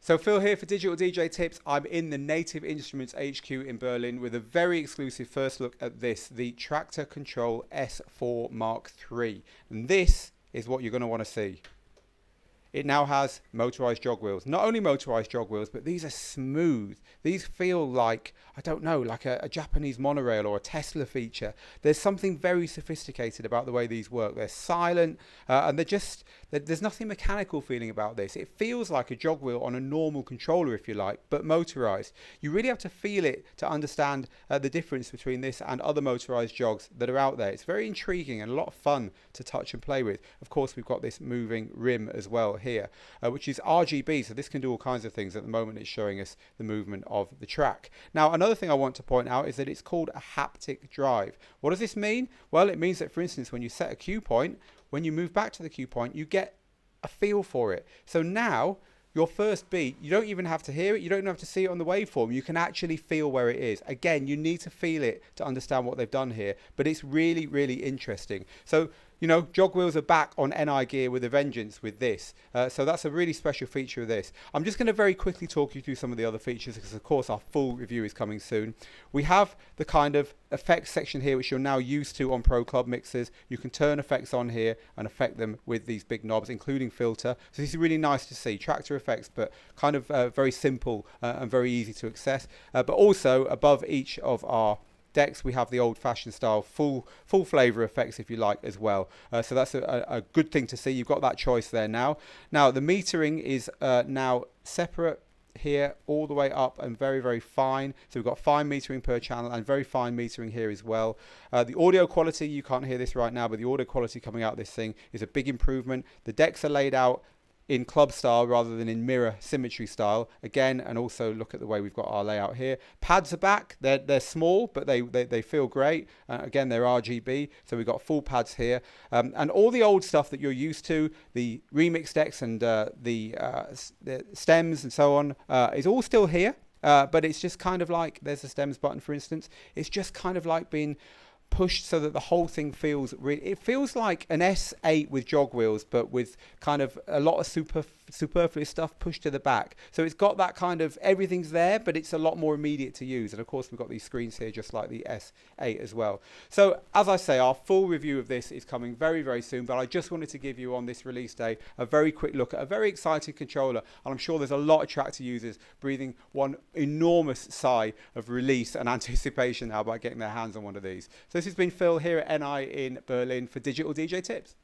So Phil here for Digital DJ Tips. I'm in the Native Instruments HQ in Berlin with a very exclusive first look at this, the Traktor Kontrol S4 Mark III. And this is what you're going to want to see. It now has motorized jog wheels. Not only motorized jog wheels, but these are smooth. These feel like, I don't know, like a Japanese monorail or a Tesla feature. There's something very sophisticated about the way these work. They're silent and there's nothing mechanical feeling about this. It feels like a jog wheel on a normal controller, if you like, but motorized. You really have to feel it to understand the difference between this and other motorized jogs that are out there. It's very intriguing and a lot of fun to touch and play with. Of course, we've got this moving rim as well here, which is RGB, so this can do all kinds of things. At the moment it's showing us the movement of the track. Now another thing I want to point out is that it's called a haptic drive. What does this mean? Well, it means that, for instance, when you set a cue point, when you move back to the cue point, you get a feel for it. So now your first beat, you don't even have to hear it, you don't even have to see it on the waveform, you can actually feel where it is. Again, you need to feel it to understand what they've done here, but it's really, really interesting. So, you know, jog wheels are back on NI gear with a vengeance with this. So that's a really special feature of this. I'm just going to very quickly talk you through some of the other features because, of course, our full review is coming soon. We have the kind of effects section here, which you're now used to on Pro Club mixers. You can turn effects on here and affect them with these big knobs, including filter. So this is really nice to see. Traktor effects, but kind of very simple and very easy to access. But also above each of our decks we have the old-fashioned style full flavor effects, if you like, as well. So that's a good thing to see. You've got that choice there now. Now the metering is now separate here all the way up and very, very fine. So we've got fine metering per channel and very fine metering here as well. The audio quality, you can't hear this right now, but the audio quality coming out of this thing is a big improvement. The decks are laid out in club style rather than in mirror symmetry style again, and also look at the way we've got our layout here. Pads are back. They're small, but they feel great. Again, they're RGB, so we've got full pads here, and all the old stuff that you're used to, the remix decks and the stems and so on, is all still here. But it's just kind of like, there's the stems button, for instance. It's just kind of like being pushed so that the whole thing feels it feels like an S8 with jog wheels, but with kind of a lot of superfluous stuff pushed to the back. So it's got that kind of, everything's there, but it's a lot more immediate to use. And of course we've got these screens here just like the S8 as well. So as I say, our full review of this is coming very, very soon, but I just wanted to give you on this release day a very quick look at a very exciting controller, and I'm sure there's a lot of Traktor users breathing one enormous sigh of release and anticipation now by getting their hands on one of these. So this has been Phil here at NI in Berlin for Digital DJ Tips.